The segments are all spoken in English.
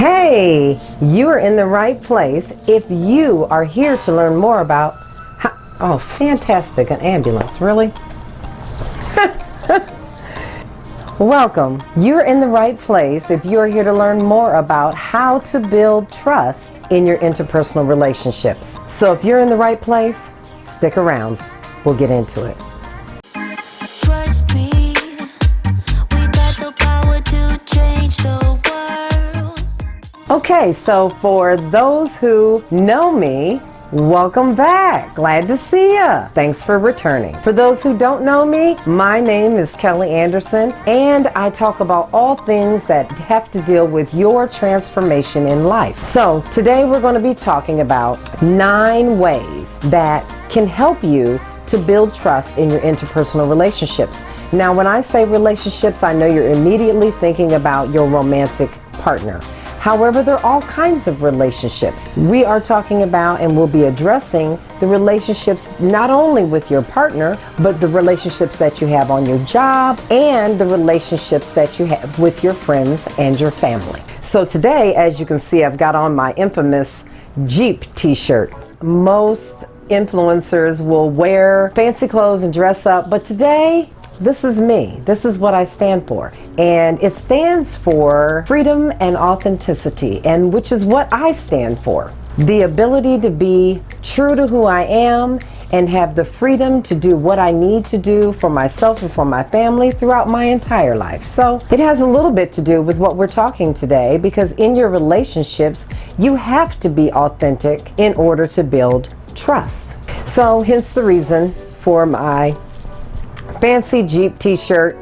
Hey, you are in the right place if you are here to learn more about how, oh, fantastic, an ambulance, really? Welcome. You're in the right place if you're here to learn more about how to build trust in your interpersonal relationships. So if you're in the right place, stick around. We'll get into it. Trust me, we got the power to change the world. Okay, so for those who know me, welcome back. Glad to see ya. Thanks for returning. For those who don't know me, my name is Kelly Anderson, and I talk about all things that have to deal with your transformation in life. So today we're going to be talking about 9 ways that can help you to build trust in your interpersonal relationships. Now, when I say relationships, I know you're immediately thinking about your romantic partner. However, there are all kinds of relationships. We are talking about and we'll be addressing the relationships not only with your partner, but the relationships that you have on your job and the relationships that you have with your friends and your family. So today, as you can see, I've got on my infamous Jeep t-shirt. Most influencers will wear fancy clothes and dress up, but today, this is me. This is what I stand for. And it stands for freedom and authenticity, and which is what I stand for. The ability to be true to who I am and have the freedom to do what I need to do for myself and for my family throughout my entire life. So it has a little bit to do with what we're talking today, because in your relationships, you have to be authentic in order to build trust. So hence the reason for my fancy Jeep t-shirt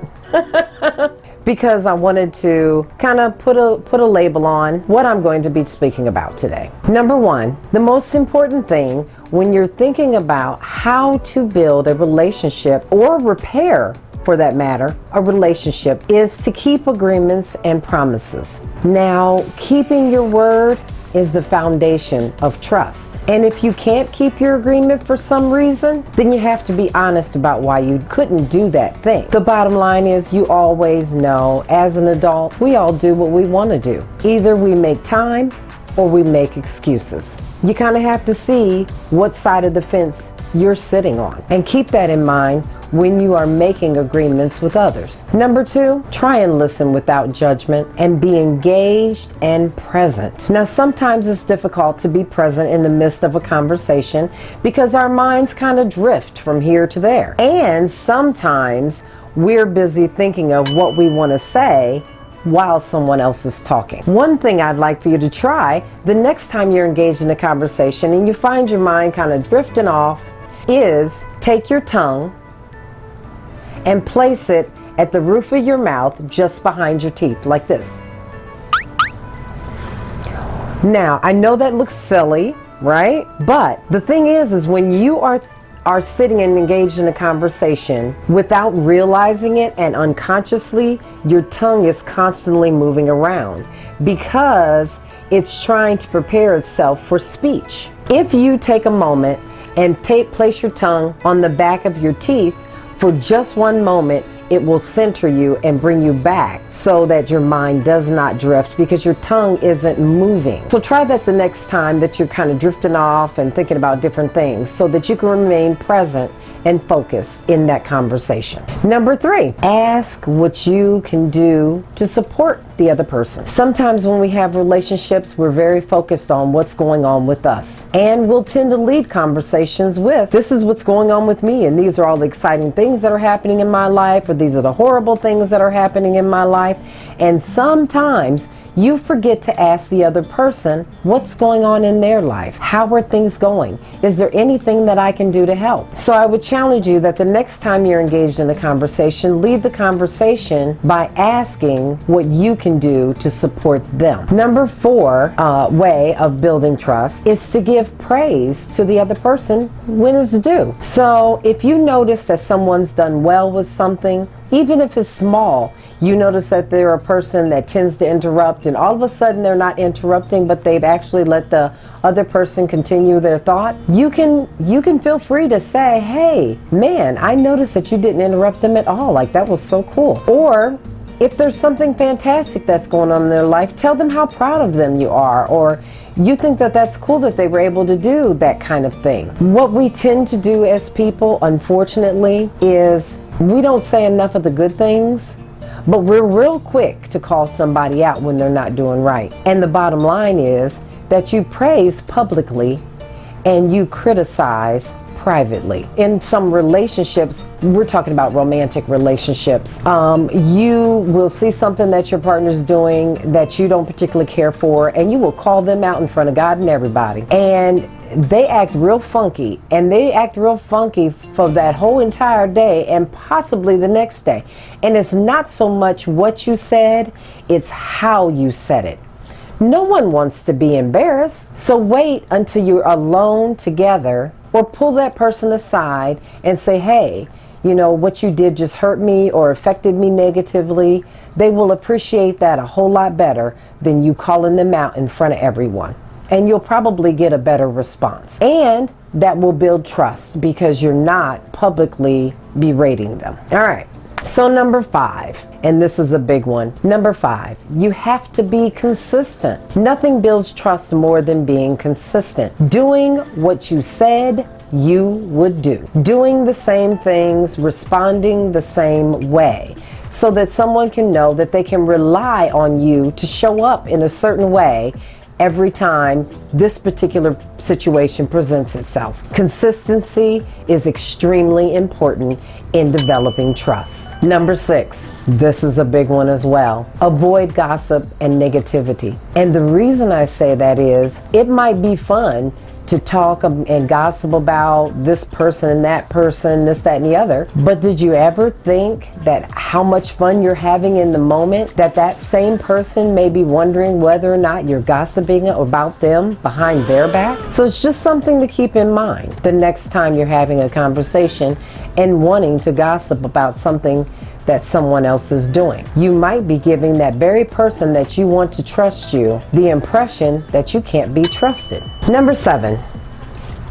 because I wanted to kind of put a label on what I'm going to be speaking about today. Number 1, the most important thing when you're thinking about how to build a relationship or repair, for that matter, a relationship, is to keep agreements and promises. Now, keeping your word is the foundation of trust. And if you can't keep your agreement for some reason, then you have to be honest about why you couldn't do that thing. The bottom line is you always know, as an adult, we all do what we want to do. Either we make time or we make excuses. You kind of have to see what side of the fence you're sitting on, and keep that in mind when you are making agreements with others. Number 2, try and listen without judgment and be engaged and present. Now, sometimes it's difficult to be present in the midst of a conversation because our minds kind of drift from here to there. And sometimes we're busy thinking of what we want to say while someone else is talking. One thing I'd like for you to try the next time you're engaged in a conversation and you find your mind kind of drifting off is take your tongue and place it at the roof of your mouth just behind your teeth, like this. Now, I know that looks silly, right? But the thing is when you are sitting and engaged in a conversation without realizing it, and unconsciously, your tongue is constantly moving around because it's trying to prepare itself for speech. If you take a moment and place your tongue on the back of your teeth for just one moment, it will center you and bring you back so that your mind does not drift because your tongue isn't moving. So try that the next time that you're kind of drifting off and thinking about different things so that you can remain present and focused in that conversation. Number 3, ask what you can do to support the other person. Sometimes when we have relationships, we're very focused on what's going on with us. And we'll tend to lead conversations with, this is what's going on with me, and these are all the exciting things that are happening in my life, or these are the horrible things that are happening in my life. And sometimes you forget to ask the other person what's going on in their life. How are things going? Is there anything that I can do to help? So I would challenge you that the next time you're engaged in a conversation, lead the conversation by asking what you can do to support them. Number 4 way of building trust is to give praise to the other person when it's due. So if you notice that someone's done well with something, even if it's small, you notice that they're a person that tends to interrupt, and all of a sudden they're not interrupting, but they've actually let the other person continue their thought. You can feel free to say, hey, man, I noticed that you didn't interrupt them at all. Like, that was so cool. Or If there's something fantastic that's going on in their life, tell them how proud of them you are, or you think that that's cool that they were able to do that kind of thing. What we tend to do as people, unfortunately, is we don't say enough of the good things, but we're real quick to call somebody out when they're not doing right. And the bottom line is that you praise publicly and you criticize privately. In some relationships, we're talking about romantic relationships, you will see something that your partner's doing that you don't particularly care for, and you will call them out in front of God and everybody. And they act real funky, and they act real funky for that whole entire day and possibly the next day. And it's not so much what you said, it's how you said it. No one wants to be embarrassed, so wait until you're alone together, or pull that person aside and say, hey, you know, what you did just hurt me or affected me negatively. They will appreciate that a whole lot better than you calling them out in front of everyone. And you'll probably get a better response. And that will build trust because you're not publicly berating them. All right. So number 5, and this is a big one. Number 5, you have to be consistent. Nothing builds trust more than being consistent. Doing what you said you would do. Doing the same things, responding the same way, so that someone can know that they can rely on you to show up in a certain way every time this particular situation presents itself. Consistency is extremely important in developing trust. Number 6, this is a big one as well. Avoid gossip and negativity. And the reason I say that is, it might be fun to talk and gossip about this person and that person, this, that, and the other. But did you ever think that how much fun you're having in the moment, that same person may be wondering whether or not you're gossiping about them behind their back? So it's just something to keep in mind the next time you're having a conversation and wanting to gossip about something that someone else is doing. You might be giving that very person that you want to trust you the impression that you can't be trusted. Number 7,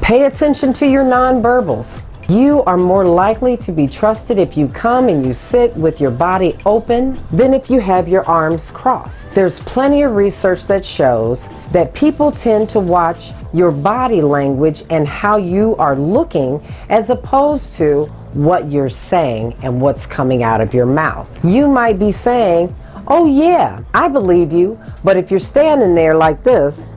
pay attention to your nonverbals. You are more likely to be trusted if you come and you sit with your body open than if you have your arms crossed. There's plenty of research that shows that people tend to watch your body language and how you are looking as opposed to what you're saying and what's coming out of your mouth. You might be saying, oh yeah, I believe you, but if you're standing there like this,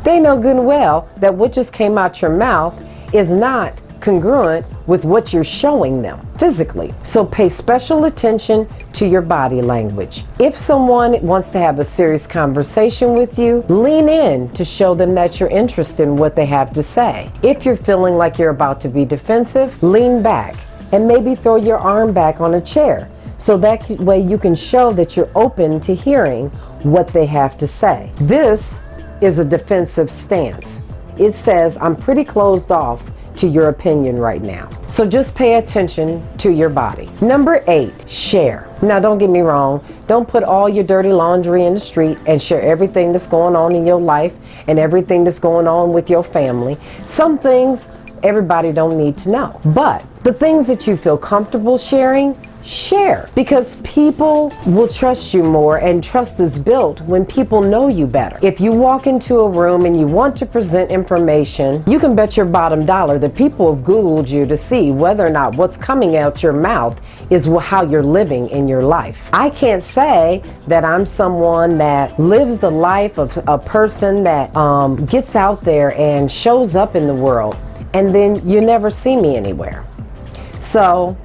they know good and well that what just came out your mouth is not congruent with what you're showing them physically. So pay special attention to your body language. If someone wants to have a serious conversation with you, lean in to show them that you're interested in what they have to say. If you're feeling like you're about to be defensive, lean back and maybe throw your arm back on a chair. So that way you can show that you're open to hearing what they have to say. This is a defensive stance. It says, I'm pretty closed off to your opinion right now. So just pay attention to your body. Number 8, share. Now don't get me wrong, don't put all your dirty laundry in the street and share everything that's going on in your life and everything that's going on with your family. Some things everybody don't need to know. But the things that you feel comfortable sharing, share, because people will trust you more, and trust is built when people know you better. If you walk into a room and you want to present information, you can bet your bottom dollar that people have Googled you to see whether or not what's coming out your mouth is how you're living in your life. I can't say that I'm someone that lives the life of a person that gets out there and shows up in the world, and then you never see me anywhere. So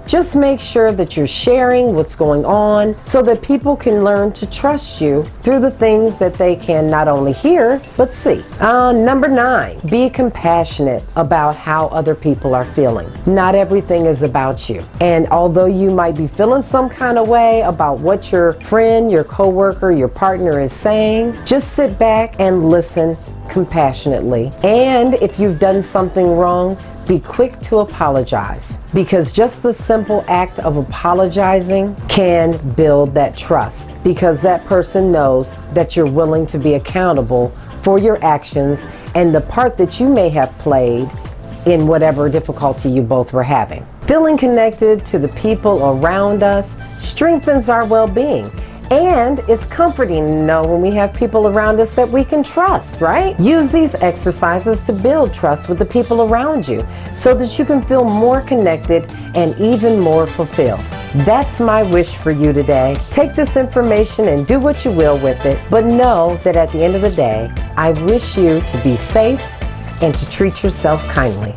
just make sure that you're sharing what's going on so that people can learn to trust you through the things that they can not only hear, but see. Number 9, be compassionate about how other people are feeling. Not everything is about you. And although you might be feeling some kind of way about what your friend, your coworker, your partner is saying, just sit back and listen compassionately. And if you've done something wrong, be quick to apologize, because just the simple act of apologizing can build that trust, because that person knows that you're willing to be accountable for your actions and the part that you may have played in whatever difficulty you both were having. Feeling connected to the people around us strengthens our well-being. And it's comforting to know when we have people around us that we can trust, right? Use these exercises to build trust with the people around you so that you can feel more connected and even more fulfilled. That's my wish for you today. Take this information and do what you will with it, but know that at the end of the day, I wish you to be safe and to treat yourself kindly.